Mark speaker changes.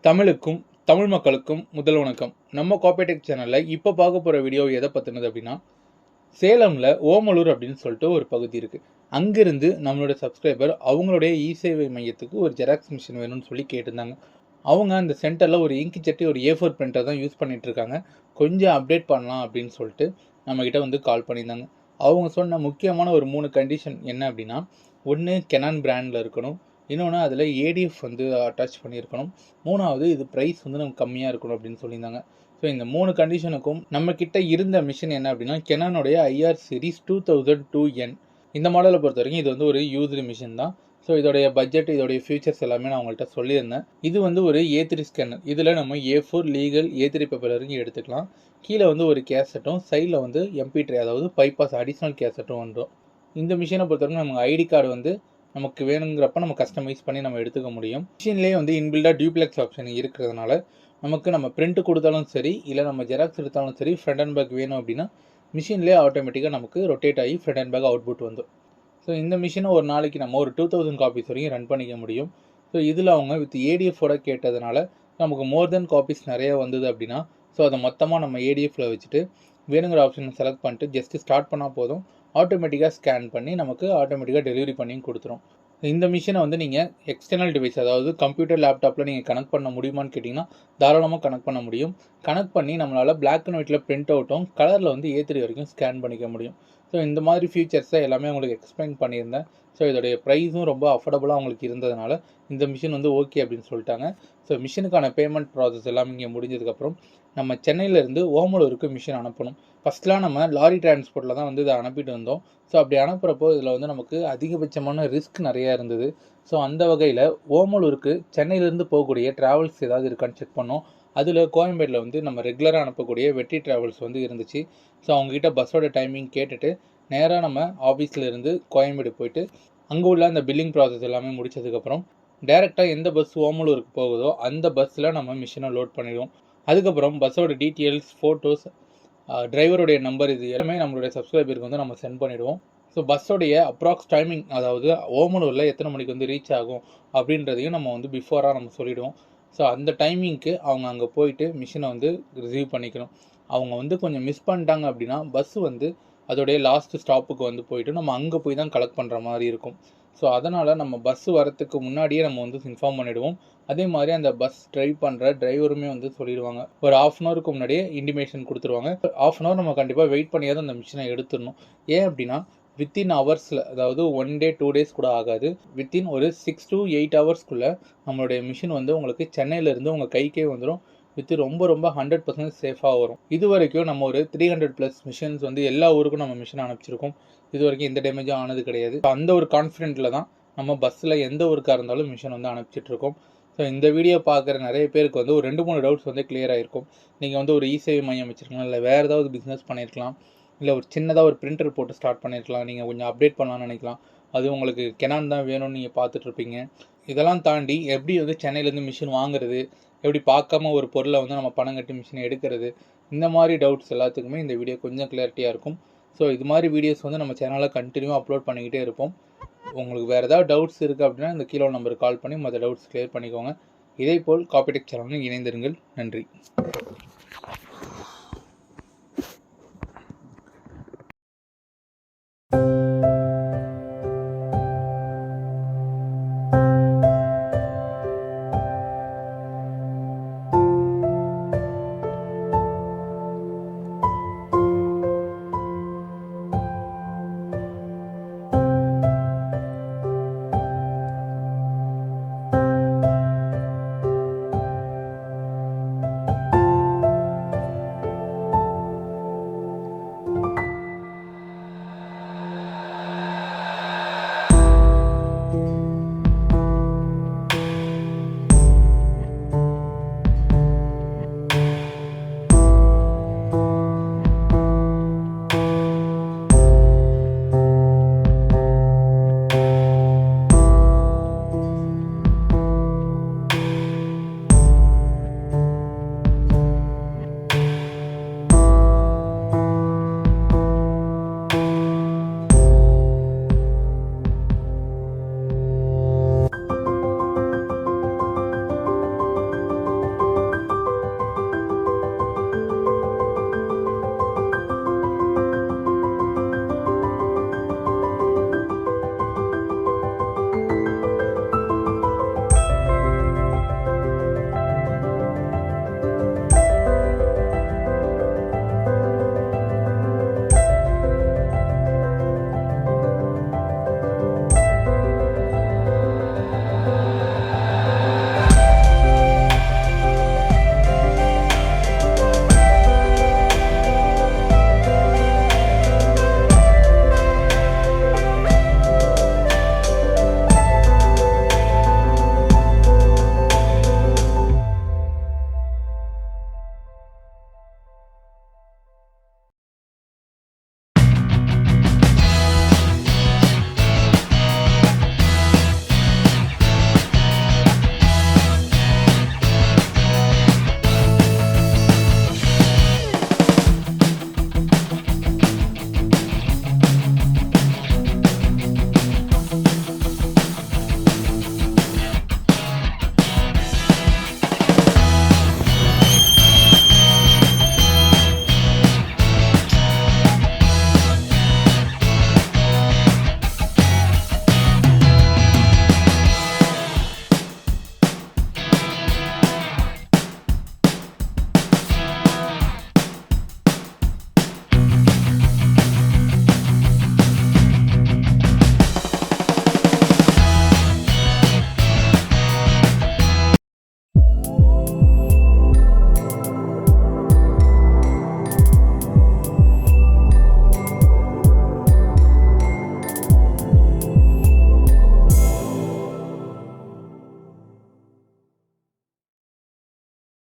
Speaker 1: தமிழுக்கும் தமிழ் மக்களுக்கும் முதல் வணக்கம். நம்ம காப்பேடெக் சேனலில் இப்போ பார்க்க போகிற வீடியோ எதை பற்றினது அப்படின்னா, சேலமில் ஓமலூர் அப்படின்னு சொல்லிட்டு ஒரு பகுதி இருக்குது. அங்கேருந்து நம்மளோட சப்ஸ்கிரைபர் அவங்களுடைய இ சேவை மையத்துக்கு ஒரு ஜெராக்ஸ் மிஷின் வேணும்னு சொல்லி கேட்டிருந்தாங்க. அவங்க அந்த சென்டரில் ஒரு இங்க் சட்டி ஒரு A4 பிரிண்டர் தான் யூஸ் பண்ணிகிட்ருக்காங்க. கொஞ்சம் அப்டேட் பண்ணலாம் அப்படின்னு சொல்லிட்டு நம்மக்கிட்ட வந்து கால் பண்ணியிருந்தாங்க. அவங்க சொன்ன முக்கியமான ஒரு 3 கண்டிஷன் என்ன அப்படின்னா, ஒன்று கெனான் பிராண்டில் இருக்கணும், இன்னொன்று அதில் ADF வந்து அட்டாச் பண்ணியிருக்கணும், மூணாவது இது ப்ரைஸ் வந்து நமக்கு கம்மியாக இருக்கணும் அப்படின்னு சொல்லியிருந்தாங்க. ஸோ இந்த 3 கண்டிஷனுக்கும் நம்மக்கிட்ட இருந்த மிஷின் என்ன அப்படின்னா, கெனானுடைய IR சீரிஸ் 2002N. இந்த மாடலை பொறுத்த வரைக்கும் இது வந்து ஒரு யூஸ்டு மிஷின் தான். ஸோ இதோடைய பட்ஜெட், இதோடைய ஃபியூச்சர்ஸ் எல்லாமே நான் உங்கள்கிட்ட சொல்லியிருந்தேன். இது வந்து ஒரு A3 ஸ்கேனர். இதில் நம்ம A4 லீகல் A3 பேப்பர் வரைக்கும் எடுத்துக்கலாம். கீழே வந்து ஒரு கேசட்டும், சைடில் வந்து MP3 அதாவது பைபாஸ் அடிஷ்னல் கேசட்டும் வந்துடும். இந்த மிஷினை பொறுத்த வரைக்கும் நமக்கு ஐடி கார்டு வந்து நமக்கு வேணுங்கிறப்ப நம்ம கஸ்டமைஸ் பண்ணி நம்ம எடுத்துக்க முடியும். மிஷின்லேயே வந்து இன்பில்டாக டியூப்ளெக்ஸ் ஆப்ஷன் இருக்கிறதுனால நமக்கு நம்ம பிரிண்ட் கொடுத்தாலும் சரி, இல்லை நம்ம ஜெராக்ஸ் எடுத்தாலும் சரி, ஃப்ரண்ட் அண்ட் பேக் வேணும் அப்படின்னா மிஷின்லேயே ஆட்டோமேட்டிக்காக நமக்கு ரொட்டேட் ஆகி ஃப்ரண்ட் அண்ட் பேக் அவுட்புட் வந்துடும். ஸோ இந்த மிஷினை ஒரு நாளைக்கு நம்ம ஒரு 2000 காப்பீஸ் வரைக்கும் ரன் பண்ணிக்க முடியும். ஸோ இதில் அவங்க வித் ADF-ஓட கேட்டதுனால நமக்கு மோர் தென் காப்பீஸ் நிறையா வந்தது அப்படின்னா, ஸோ அதை மொத்தமாக நம்ம ADF-ல வச்சுட்டு வேணுங்கிற ஆப்ஷனை செலக்ட் பண்ணிட்டு ஜஸ்ட்டு ஸ்டார்ட் பண்ணால் போதும், ஆட்டோமேட்டிக்காக ஸ்கேன் பண்ணி நமக்கு ஆட்டோமேட்டிக்காக டெலிவரி பண்ணியும் கொடுத்துரும். இந்த மிஷினை வந்து நீங்கள் எக்ஸ்டர்னல் டிவைஸ், அதாவது கம்ப்யூட்டர் லேப்டாப்பில் நீங்கள் கனெக்ட் பண்ண முடியுமான்னு கேட்டிங்கன்னா தாராளமாக கனெக்ட் பண்ண முடியும். கனெக்ட் பண்ணி நம்மளால் பிளாக் அண்ட் ஒயிட்டில் பிரிண்ட் அவுட்டும், கலரில் வந்து A3 வரைக்கும் ஸ்கேன் பண்ணிக்க முடியும். ஸோ இந்த மாதிரி ஃபீச்சர்ஸை எல்லாமே உங்களுக்கு எக்ஸ்பிளைன் பண்ணியிருந்தேன். ஸோ இதோடைய ப்ரைஸும் ரொம்ப அஃபோர்டபுளாக அவங்களுக்கு இருந்ததுனால இந்த மிஷின் வந்து ஓகே அப்படின்னு சொல்லிட்டாங்க. ஸோ மிஷினுக்கான பேமெண்ட் ப்ராசஸ் எல்லாமே இங்கே முடிஞ்சதுக்கப்புறம் நம்ம சென்னையிலேருந்து ஓமலூருக்கு மிஷின் அனுப்பணும். ஃபஸ்ட்லாம் நம்ம லாரி டிரான்ஸ்போர்ட்டில் தான் வந்து இதை அனுப்பிட்டு இருந்தோம். ஸோ அப்படி அனுப்புகிறப்போ இதில் வந்து நமக்கு அதிகபட்சமான ரிஸ்க் நிறையா இருந்தது. ஸோ அந்த வகையில் ஓமலூருக்கு சென்னையிலேருந்து போகக்கூடிய ட்ராவல்ஸ் ஏதாவது இருக்கான்னு செக் பண்ணோம். அதில் கோயம்பேடில் வந்து நம்ம ரெகுலராக அனுப்பக்கூடிய வெற்றி ட்ராவல்ஸ் வந்து இருந்துச்சு. ஸோ அவங்ககிட்ட பஸ்ஸோட டைமிங் கேட்டுட்டு நேராக நம்ம ஆஃபீஸில் இருந்து கோயம்பேடு போயிட்டு அங்கே உள்ள அந்த பில்லிங் ப்ராசஸ் எல்லாமே முடித்ததுக்கப்புறம் டேரெக்டாக எந்த பஸ் ஓமலூருக்கு போகுதோ அந்த பஸ்ஸில் நம்ம மிஷினை லோட் பண்ணிடுவோம். அதுக்கப்புறம் பஸ்ஸோட டீட்டெயில்ஸ், ஃபோட்டோஸ், டிரைவருடைய நம்பர், இது எல்லாமே நம்மளுடைய சப்ஸ்கிரைபருக்கு வந்து நம்ம சென்ட் பண்ணிவிடுவோம். ஸோ பஸ்ஸோடைய அப்ராக்ஸ் டைமிங், அதாவது ஓமலூரில் எத்தனை மணிக்கு வந்து ரீச் ஆகும் அப்படின்றதையும் நம்ம வந்து பிஃபோராக நம்ம சொல்லிவிடுவோம். ஸோ அந்த டைமிங்க்கு அவங்க அங்கே போயிட்டு மிஷினை வந்து ரிசீவ் பண்ணிக்கணும். அவங்க வந்து கொஞ்சம் மிஸ் பண்ணிட்டாங்க அப்படின்னா பஸ்ஸு வந்து அதோடைய லாஸ்ட் ஸ்டாப்புக்கு வந்து போயிட்டு நம்ம அங்கே போய் தான் கலெக்ட் பண்ணுற மாதிரி இருக்கும். ஸோ அதனால் நம்ம பஸ்ஸு வரத்துக்கு முன்னாடியே நம்ம வந்து இன்ஃபார்ம் பண்ணிவிடுவோம். அதே மாதிரி அந்த பஸ் ட்ரைவ் பண்ணுற டிரைவருமே வந்து சொல்லிடுவாங்க. ஒரு 1/2 அன் ஹவருக்கு முன்னாடியே இன்டிமேஷன் கொடுத்துருவாங்க. 1/2 அன் ஹவர் நம்ம கண்டிப்பாக வெயிட் பண்ணியாவது அந்த மிஷினை எடுத்துடணும். ஏன் அப்படின்னா வித்தின் ஹவர்ஸில், அதாவது 1 டே 2 டேஸ் கூட ஆகாது, வித்தின் ஒரு 6 to 8 ஹவர்ஸ்க்குள்ளே நம்மளுடைய மிஷின் வந்து உங்களுக்கு சென்னையிலேருந்து உங்கள் கைக்கே வந்துடும். வித்து ரொம்ப 100% சேஃபாக வரும். இது வரைக்கும் நம்ம ஒரு 300+ மிஷின்ஸ் வந்து எல்லா ஊருக்கும் நம்ம மிஷின் அனுப்பிச்சிருக்கோம். இது வரைக்கும் எந்த டேமேஜும் ஆனது கிடையாது. அந்த ஒரு கான்ஃபிடென்ட்டில் தான் நம்ம பஸ்ஸில் எந்த ஊருக்காக இருந்தாலும் மிஷின் வந்து அனுப்பிச்சிட்ருக்கோம். ஸோ இந்த வீடியோ பார்க்குற நிறைய பேருக்கு வந்து ஒரு 2-3 டவுட்ஸ் வந்து கிளியர் ஆகிருக்கும். நீங்கள் வந்து ஒரு இ சேவை மையம் வச்சுருக்கலாம், இல்லை வேறு ஏதாவது பிஸ்னஸ் பண்ணியிருக்கலாம், இல்லை ஒரு சின்னதாக ஒரு பிரிண்டர் போட்டு ஸ்டார்ட் பண்ணியிருக்கலாம், நீங்கள் கொஞ்சம் அப்டேட் பண்ணலாம்னு நினைக்கலாம். அது உங்களுக்கு கெனான் தான் வேணும்னு நீங்கள் பார்த்துட்ருப்பீங்க. இதெல்லாம் தாண்டி எப்படி வந்து சென்னையிலேருந்து மிஷின் வாங்குறது, எப்படி பார்க்காம ஒரு பொருளை வந்து நம்ம பணம் கட்டி மிஷினை எடுக்கிறது, இந்த மாதிரி டவுட்ஸ் எல்லாத்துக்குமே இந்த வீடியோ கொஞ்சம் கிளாரிட்டியாக இருக்கும். ஸோ இது மாதிரி வீடியோஸ் வந்து நம்ம சேனலில் கண்டினியூவாக அப்லோட் பண்ணிக்கிட்டே இருப்போம். உங்களுக்கு வேறு ஏதாவது டவுட்ஸ் இருக்குது அப்படின்னா இந்த கீழே நம்பருக்கு கால் பண்ணி மற்ற டவுட்ஸ் கிளியர் பண்ணிக்கோங்க. இதேபோல் காப்பேடெக் சேனலில் இணைந்திருங்கள். நன்றி.